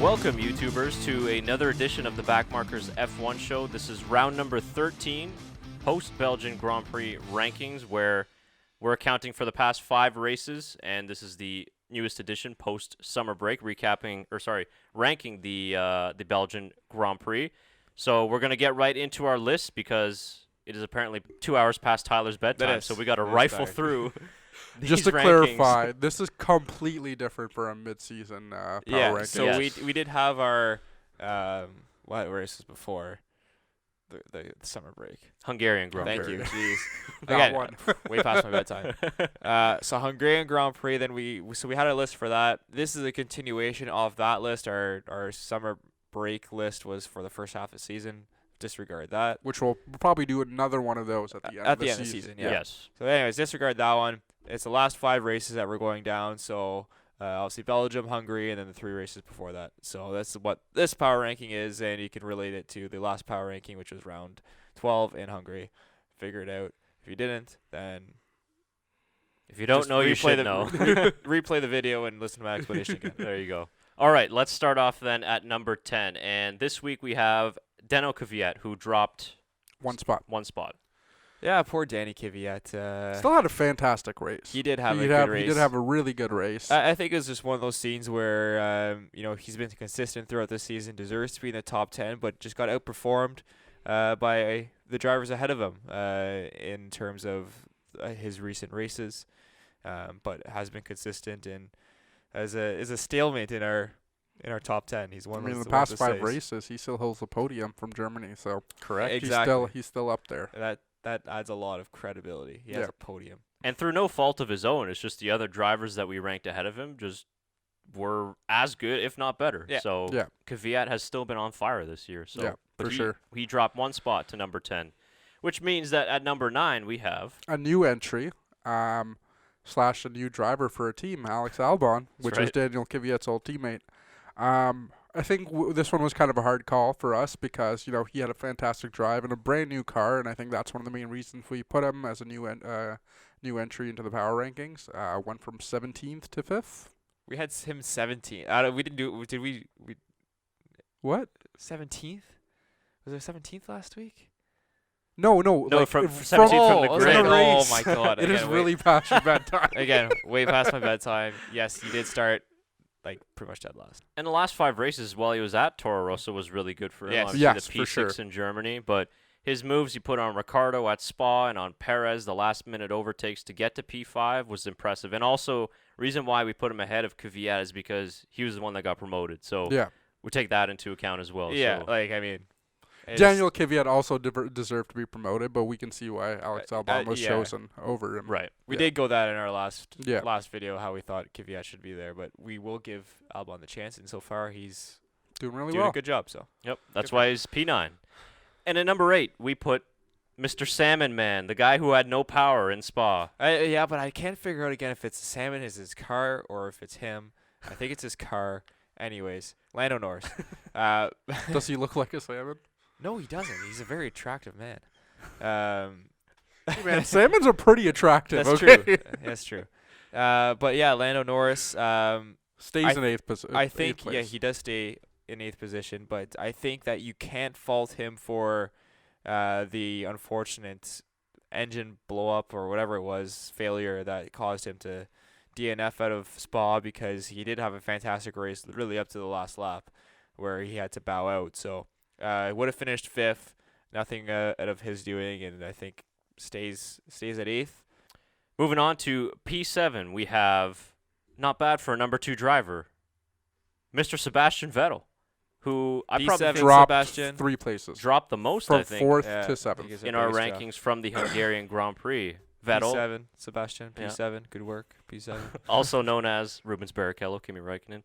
Welcome, YouTubers, to another edition of the BackMarkers F1 show. This is round number 13, post-Belgian Grand Prix rankings, where we're accounting for the past 5 races, and this is the newest edition post-summer break, ranking the Belgian Grand Prix. So we're going to get right into our list because it is apparently 2 hours past Tyler's bedtime, so we got to rifle through Just to rankings. clarify, this is completely different for a mid-season power ranking. So we did have our what races before the summer break? Hungarian Grand Prix. Thank you. Jeez. That Again, one. way past my bedtime. So Hungarian Grand Prix. Then we had a list for that. This is a continuation of that list. Our summer break list was for the first half of the season. Disregard that. Which we'll probably do another one of those at the end of the season. Yeah. Yes. So anyways, disregard that one. It's the last 5 races that we're going down. So obviously Belgium, Hungary, and then the 3 races before that. So that's what this power ranking is, and you can relate it to the last power ranking, which was round 12 in Hungary. Figure it out. If you didn't, then If you don't know, you should know. Replay the video and listen to my explanation again. There you go. All right, let's start off then at number 10. And this week we have Deno Kvyat, who dropped One spot. Yeah, poor Danny Kvyat. Still had a fantastic race. He did have a good race. He did have a really good race. I think it's just one of those scenes where he's been consistent throughout the season, deserves to be in the top 10, but just got outperformed by the drivers ahead of him in terms of his recent races, but has been consistent and is a stalemate in our top 10. He's one. In the past 5 races, he still holds the podium from Germany. So Correct. Exactly. He's still up there. That adds a lot of credibility. He has a podium. And through no fault of his own, it's just the other drivers that we ranked ahead of him just were as good, if not better. Yeah. So Kvyat has still been on fire this year. So, for sure. He dropped 1 spot to number 10, which means that at number 9 we have a new entry, / a new driver for a team, Alex Albon, which is Daniel Kvyat's old teammate. I think this one was kind of a hard call for us because, he had a fantastic drive and a brand new car, and I think that's one of the main reasons we put him as a new entry into the power rankings. Went from 17th to 5th. We had him 17. We didn't do. Did we? What? 17th? Was there 17th last week? No, like from 17th from the grid. Oh my god! It is really past your bedtime. Again, way past my bedtime. Yes, he did start pretty much dead last. And the last 5 races while he was at Toro Rosso was really good for him. Yes. Obviously Yes, the P6 for sure. in Germany, but his moves he put on Ricciardo at Spa and on Perez, the last-minute overtakes to get to P5 was impressive. And also, reason why we put him ahead of Kvyat is because he was the one that got promoted. So we take that into account as well. Yeah, so. Daniel Kvyat also deserved to be promoted, but we can see why Alex Albon was chosen over him. Right. We did go that in our last video, how we thought Kvyat should be there, but we will give Albon the chance, and so far he's doing really doing well. a good job. So Yep, that's why he's P9. And at number 8, we put Mr. Salmon Man, the guy who had no power in Spa. but I can't figure out again if it's Salmon is his car or if it's him. I think it's his car. Anyways, Lando Norris. Does he look like a salmon? No, he doesn't. He's a very attractive man. Man, salmons are pretty attractive. That's okay? true. That's true. But yeah, Lando Norris stays in 8th position. I think he does stay in 8th position, but I think that you can't fault him for the unfortunate engine blow up or whatever it was, failure that caused him to DNF out of Spa, because he did have a fantastic race really up to the last lap where he had to bow out. So would have finished 5th, nothing out of his doing, and I think stays at 8th. Moving on to P7, we have, not bad for a number 2 driver, Mr. Sebastian Vettel, who I probably think dropped 3 places. Dropped the most, from I think, 4th to 7th in our rankings from the Hungarian Grand Prix. Vettel. P7, Sebastian. P7, good work. P7. Also known as Rubens Barrichello, Kimi Räikkönen.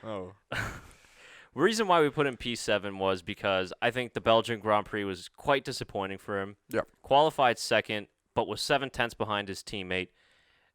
Oh. The reason why we put him P7 was because I think the Belgian Grand Prix was quite disappointing for him. Yep. Qualified 2nd, but was 7/10 behind his teammate.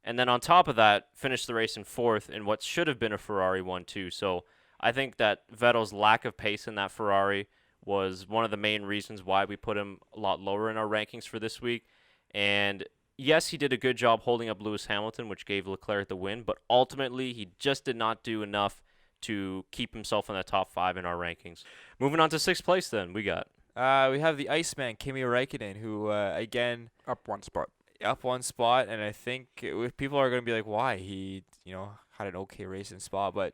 And then on top of that, finished the race in 4th in what should have been a Ferrari 1-2. So I think that Vettel's lack of pace in that Ferrari was one of the main reasons why we put him a lot lower in our rankings for this week. And yes, he did a good job holding up Lewis Hamilton, which gave Leclerc the win, but ultimately he just did not do enough to keep himself in the top 5 in our rankings. Moving on to 6th place then, we got. We have the Iceman, Kimi Räikkönen, who, again, Up one spot. up one spot, and I think people are going to be like, why? He, had an okay race in Spa, but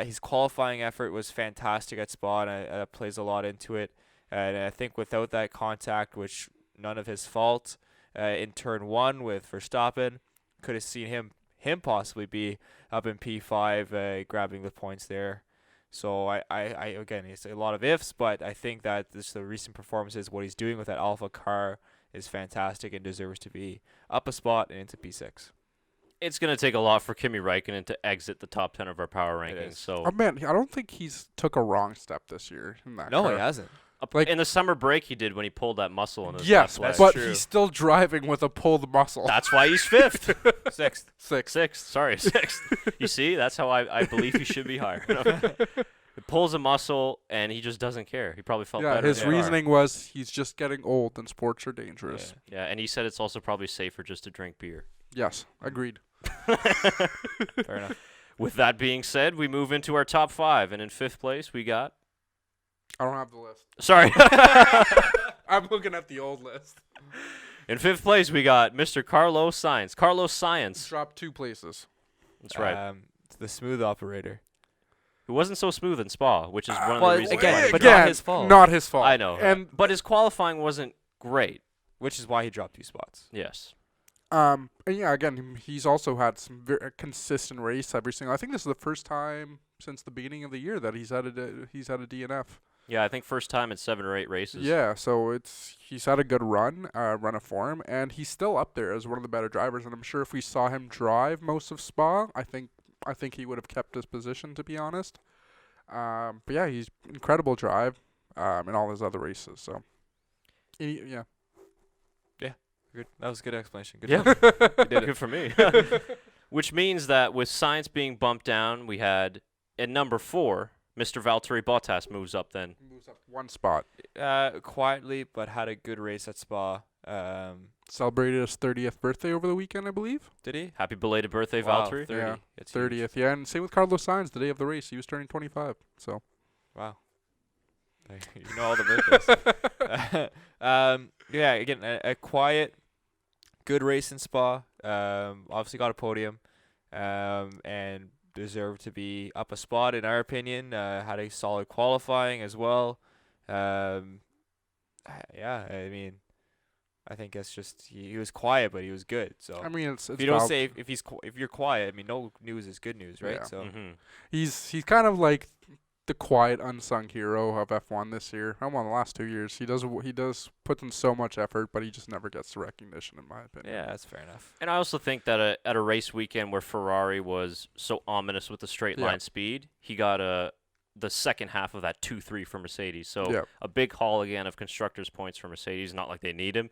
his qualifying effort was fantastic at Spa, and that plays a lot into it. And I think without that contact, which none of his fault, in turn 1 with Verstappen, could have seen him possibly be up in P5, grabbing the points there. So I again, it's a lot of ifs, but I think that the recent performances, what he's doing with that Alpha car is fantastic and deserves to be up a spot and into P6. It's going to take a lot for Kimi Räikkönen to exit the top 10 of our power rankings. So, Oh man, I don't think he's took a wrong step this year in that No, car. he hasn't. Like- in the summer break, he did when he pulled that muscle in his Yes, left leg. but true. he's still driving with a pulled muscle. That's why he's 5th. 6th. Sixth. Sorry, 6th. You see, that's how I believe he should be higher. He pulls a muscle, and he just doesn't care. He probably felt Yeah, better. his in the car. reaning was he's just getting old and sports are dangerous. Yeah, and he said it's also probably safer just to drink beer. Yes, agreed. Fair enough. With that being said, we move into our top 5, and in 5th place, we got... I don't have the list. Sorry. I'm looking at the old list. In 5th place, we got Mr. Carlos Sainz. Carlos Sainz. Dropped 2 places. That's right. It's the smooth operator. It wasn't so smooth in Spa, which is one of well, the reasons again, why. but not his fault. Not his fault. I know. But his qualifying wasn't great. Which is why he dropped 2 spots. Yes. And yeah, again, he's also had some very consistent race every single. I think this is the first time since the beginning of the year that he's had a DNF. Yeah, I think first time in 7 or 8 races. Yeah, so he's had a good run of form, and he's still up there as one of the better drivers. And I'm sure if we saw him drive most of Spa, I think he would have kept his position, to be honest. But yeah, he's incredible drive in all his other races. So yeah. Good. That was a good explanation. Good. Yeah. job. You did it. Good for me. Which means that with Sainz being bumped down, we had at number 4, Mr. Valtteri Bottas moves up then. Moves up 1 spot. Quietly, but had a good race at Spa. Celebrated his 30th birthday over the weekend, I believe. Did he? Happy belated birthday, Wow, Valtteri. 30. Yeah, It's huge. 30th. Yeah, and same with Carlos Sainz. The day of the race, he was turning 25. So. Wow. You know all the birthdays. Yeah, again, a quiet, good race in Spa. Obviously got a podium, and deserved to be up a spot in our opinion. Had a solid qualifying as well. Yeah, I mean, I think it's just he was quiet, but he was good. So I mean, it's if you don't valid. say if you're quiet, I mean, no news is good news, right? Yeah. So He's kind of like the quiet unsung hero of F1 this year. The last 2 years. He does put in so much effort, but he just never gets the recognition, in my opinion. yeah, that's fair enough. And I also think that at a race weekend where Ferrari was so ominous with the straight line Yeah. speed, he got the second half of that 2-3 for Mercedes. So Yeah. a big haul again of constructors' points for Mercedes. Not like they need him,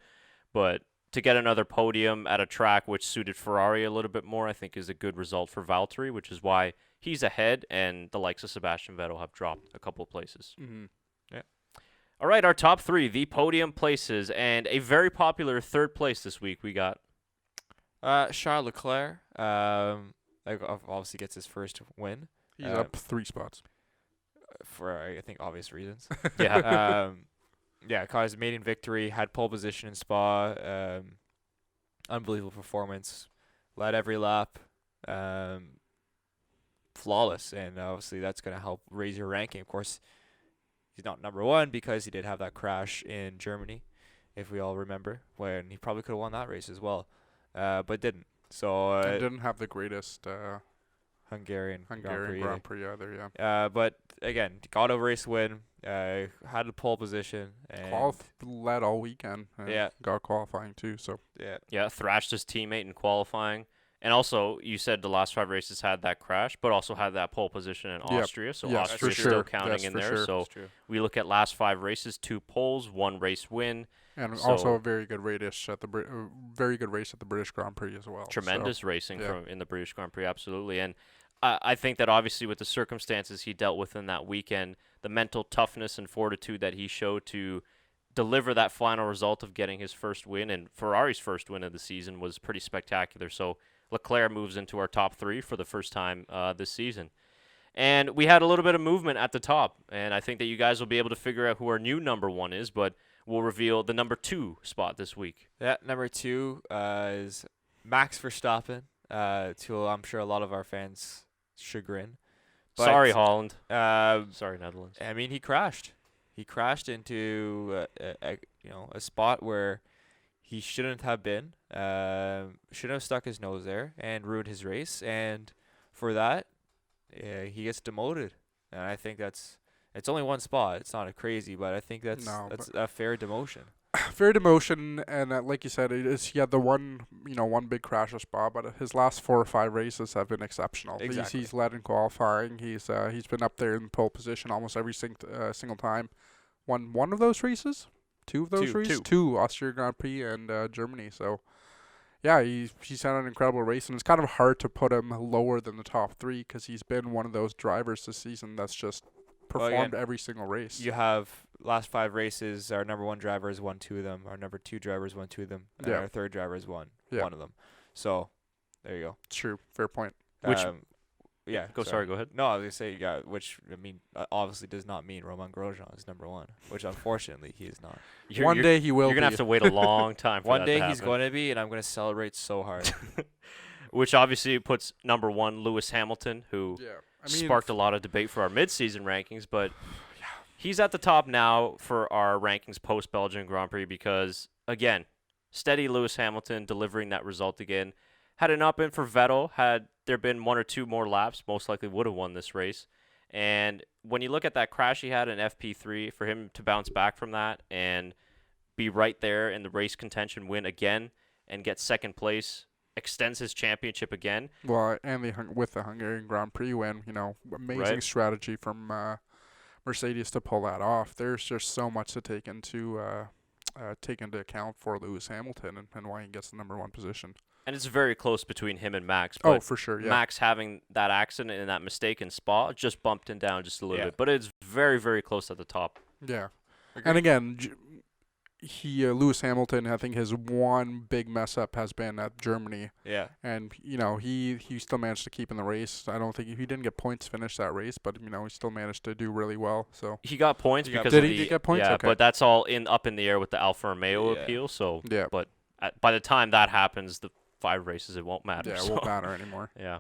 but to get another podium at a track which suited Ferrari a little bit more, I think is a good result for Valtteri, which is why he's ahead, and the likes of Sebastian Vettel have dropped a couple of places. Mm-hmm. All right, our top 3, the podium places, and a very popular 3rd place this week we got. Charles Leclerc, obviously gets his first win. He's up 3 spots. For I think obvious reasons. Yeah. Yeah, caught his maiden victory, had pole position in Spa. Unbelievable performance, led every lap, flawless, and obviously that's going to help raise your ranking. Of course, he's not number 1 because he did have that crash in Germany, if we all remember, when he probably could have won that race as well, but didn't. So And didn't have the greatest Hungarian Grand Prix either, yeah. but again, got a race win, had a pole position, and Led all weekend. And Yeah. Got qualifying too, so. Yeah, thrashed his teammate in qualifying. And also, you said the last 5 races had that crash, but also had that pole position in Yep. Austria. So Yes, Austria's for still sure. counting Yes, in for there. sure. So That's true. we look at last 5 races, 2 poles, 1 race win. And So- also a very good race at the British Grand Prix as well. Tremendous racing yeah. in the British Grand Prix, absolutely. And I think that obviously with the circumstances he dealt with in that weekend, the mental toughness and fortitude that he showed to deliver that final result of getting his first win, and Ferrari's first win of the season, was pretty spectacular. So Leclerc moves into our top 3 for the first time this season. And we had a little bit of movement at the top, and I think that you guys will be able to figure out who our new number 1 is, but we'll reveal the number 2 spot this week. Yeah, number 2 is Max Verstappen, to I'm sure a lot of our fans' chagrin. But, Sorry, Holland. Sorry, Netherlands. I mean, he crashed. He crashed into a spot where he shouldn't have been. Shouldn't have stuck his nose there and ruined his race. And for that, he gets demoted. And I think it's only one spot. It's not a crazy, but I think that's a fair demotion. Fair demotion, and like you said, he had the one big crash spot, but his last 4 or 5 races have been exceptional. Exactly. He's led in qualifying. He's been up there in pole position almost every single time. Won one of those races, 2 of those races, 2 Austria Grand Prix and Germany. So yeah, he's had an incredible race, and it's kind of hard to put him lower than the top 3 because he's been one of those drivers this season that's just performed every single race. You have last 5 races, our number 1 driver has won 2 of them. Our number 2 driver has won 2 of them. And our third driver has won 1 of them. So there you go. It's true. Fair point. Sorry, go ahead. No, I was going to say, which, I mean, obviously does not mean Romain Grosjean is number 1, which unfortunately he is not. One day he will be. You're going to have to wait a long time for One that day to he's happen. going to be, and I'm going to celebrate so hard. Which obviously puts number 1 Lewis Hamilton, who sparked a lot of debate for our mid-season rankings, but he's at the top now for our rankings post-Belgian Grand Prix because, again, steady Lewis Hamilton delivering that result again. Had it not been for Vettel, had there been 1 or 2 more laps, most likely would have won this race. And when you look at that crash he had in FP3, for him to bounce back from that and be right there in the race contention, win again, and get second place, extends his championship again. Well, and with the Hungarian Grand Prix win, amazing strategy from Mercedes to pull that off. There's just so much to take into account for Lewis Hamilton and why he gets the number 1 position. And it's very close between him and Max. But for sure, yeah. Max having that accident and that mistake in Spa just bumped him down just a little bit. But it's very, very close at the top. Yeah. Agreed. And again, Lewis Hamilton, I think his one big mess up has been at Germany. Yeah. And, he still managed to keep in the race. I don't think he didn't get points to finish that race, but, he still managed to do really well. So he got points because did he get points? Yeah, okay. But that's all up in the air with the Alfa Romeo appeal. So but by the time that happens, the 5 races, it won't matter. Yeah, it won't matter anymore. Yeah.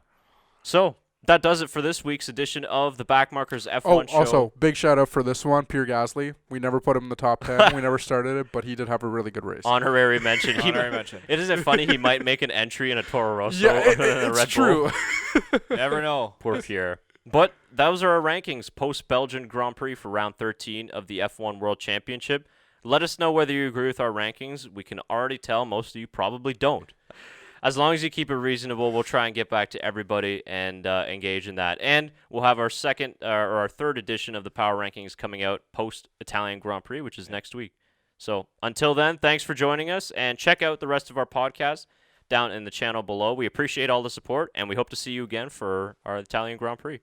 So that does it for this week's edition of the BackMarkers F1 show. Also, big shout out for this one, Pierre Gasly. We never put him in the top 10. We never started it, but he did have a really good race. Honorary mention. Isn't it funny he might make an entry in a Toro Rosso? Yeah, it's true. Never know. Poor Pierre. But those are our rankings post-Belgian Grand Prix for round 13 of the F1 World Championship. Let us know whether you agree with our rankings. We can already tell most of you probably don't. As long as you keep it reasonable, we'll try and get back to everybody and engage in that. And we'll have our our third edition of the Power Rankings coming out post-Italian Grand Prix, which is next week. So until then, thanks for joining us, and check out the rest of our podcast down in the channel below. We appreciate all the support, and we hope to see you again for our Italian Grand Prix.